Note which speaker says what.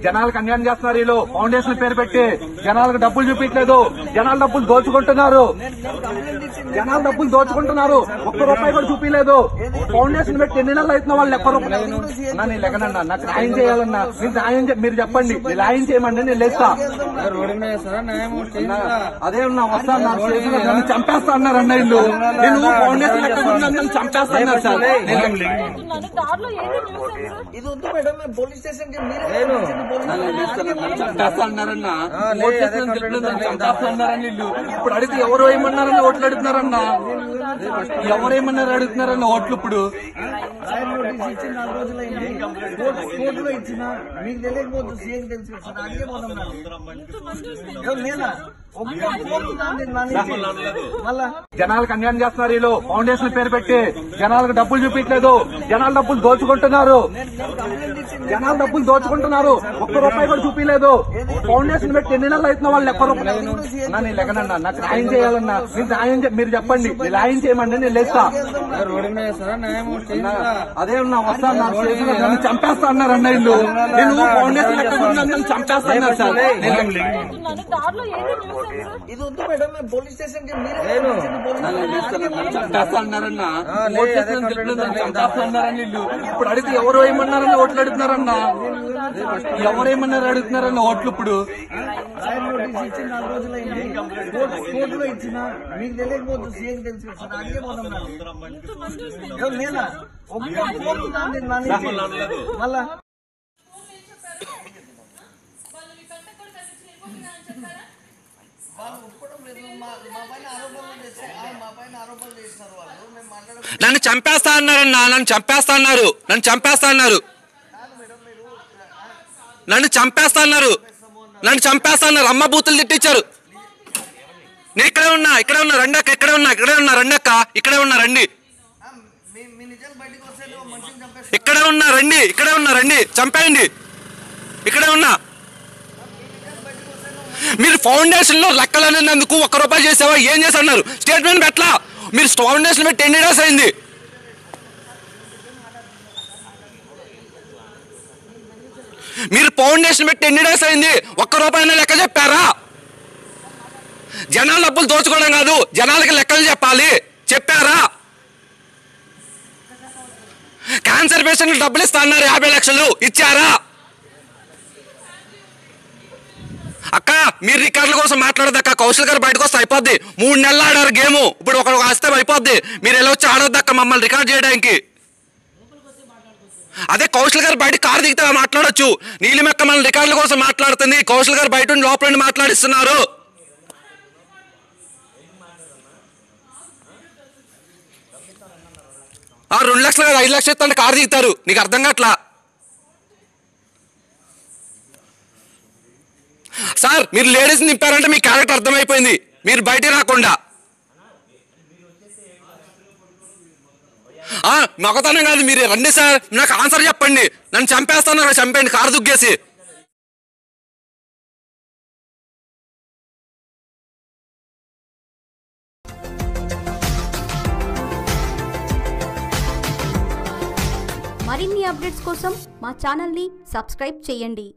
Speaker 1: జనాలకు అన్యాయం చేస్తున్నారు. వీళ్ళు ఫౌండేషన్ పేరు పెట్టి జనాలకు డబ్బులు చూపించలేదు. జనాల డబ్బులు దోచుకుంటున్నారు. ఒక్క రూపాయి కూడా చూపించలేదు. ఫౌండేషన్ పెట్టి ఎన్ని నెలలు అవుతున్న వాళ్ళు ఒక్క రూపాయి నేను లెగనన్నా. నాకు న్యాయం చేయాలన్నా. మీరు చెప్పండి, న్యాయం చేయమండి, నేను లేస్తా. అదే ఉన్నా వస్తా నన్ను చంపేస్తా అన్నారు అన్న. ఇల్లు నేను ఫౌండేషన్ నన్ను చంపేస్తా అన్నారు సార్. చంపేస్తా అన్నారన్నా. చంపేస్తా అన్నారని ఇల్లు ఇప్పుడు అడిగితే ఎవరు ఏమన్నారన్న ఓట్లు అడుగుతున్నారన్నా. ఎవరేమన్నారు అడుగుతున్నారన్న ఓట్లు. ఇప్పుడు జనాలకు అన్యాయం చేస్తున్నారు. వీళ్ళు ఫౌండేషన్ పేరు పెట్టి జనాలకు డబ్బులు చూపించలేదు. జనాల డబ్బులు దోచుకుంటున్నారు. ఒక్క రూపాయి కూడా చూపించలేదు. ఫౌండేషన్ పెట్టి ఎన్ని నెలలు అవుతున్న వాళ్ళు ఒక్క రూపాయి నేను లెగనన్నా. నాకు న్యాయం చేయాలన్నా. మీరు చెప్పండి, న్యాయం చేయమండి, నేను లేస్తా. అదే ఉన్నా వస్తా నన్ను చంపేస్తా అన్నారు అన్న. ఇల్లు నేను ఫౌండేషన్ నన్ను చంపేస్తా అన్నారు సార్. చంపేస్తా అన్నారన్నా. చంపేస్తా అన్నారని ఇల్లు ఇప్పుడు అడిగితే ఎవరు ఏమన్నారన్న ఓట్లు అడుగుతున్నారన్నా. ఎవరేమన్నారు అడుగుతున్నారన్న ఓట్లు. ఇప్పుడు
Speaker 2: నన్ను చంపేస్తా అన్నారన్నా. నన్ను చంపేస్తా అన్నారు. నన్ను చంపేస్తా అన్నారు. అమ్మ బూతులు తిట్టించారు. నేను ఇక్కడే ఉన్నా రండక్క. రండక్క. ఇక్కడే ఉన్నా రండి. రండి చంపేయండి. ఇక్కడే ఉన్నా. మీరు ఫౌండేషన్ లో లెక్కలనేందుకు ఒక్క రూపాయి చేసావా? ఏం చేసి అన్నారు? స్టేట్మెంట్ పెట్టలా. మీరు ఫౌండేషన్ పెట్టి 10 days అయింది. ఒక్క రూపాయి లెక్క చెప్పారా? జనాల డబ్బులు దోచుకోవడం కాదు, జనాలకి లెక్కలు చెప్పాలి. చెప్పారా? క్యాన్సర్ పేషెంట్ డబ్బులు ఇస్తా అన్నారు. 50 లక్షలు ఇచ్చారా? అక్క మీరు రికార్డుల కోసం మాట్లాడదక్క. కౌశల్ గారు బయటకు వస్తే అయిపోద్ది. 3 నెలలు ఆడారు గేమ్. ఇప్పుడు ఒక వస్తే అయిపోద్ది. మీరు ఎలా వచ్చి ఆడొద్దక్క మమ్మల్ని రికార్డ్ చేయడానికి. అదే కౌశల్ గారు బయట కారు దిగితే మాట్లాడొచ్చు. నీలిమక్క మన రికార్డుల కోసం మాట్లాడుతుంది. కౌశల్ గారు బయట లోపల నుండి మాట్లాడిస్తున్నారు. 2 లక్షలు కాదు 5 లక్షలు ఇస్తాను కారు దిగుతారు. నీకు అర్థం కావట్లా సార్. మీరు లేడీస్ నింపారంటే మీ క్యారెక్టర్ అర్థమైపోయింది. మీరు బయట రాకుండా మగతనం కాదు. మీరు రండి సార్, నాకు ఆన్సర్ చెప్పండి. నన్ను చంపేస్తాను. చంపేయండి కారు దుగ్గేసి.
Speaker 3: మరిన్ని అప్డేట్స్ కోసం మా ఛానల్ని సబ్స్క్రైబ్ చేయండి.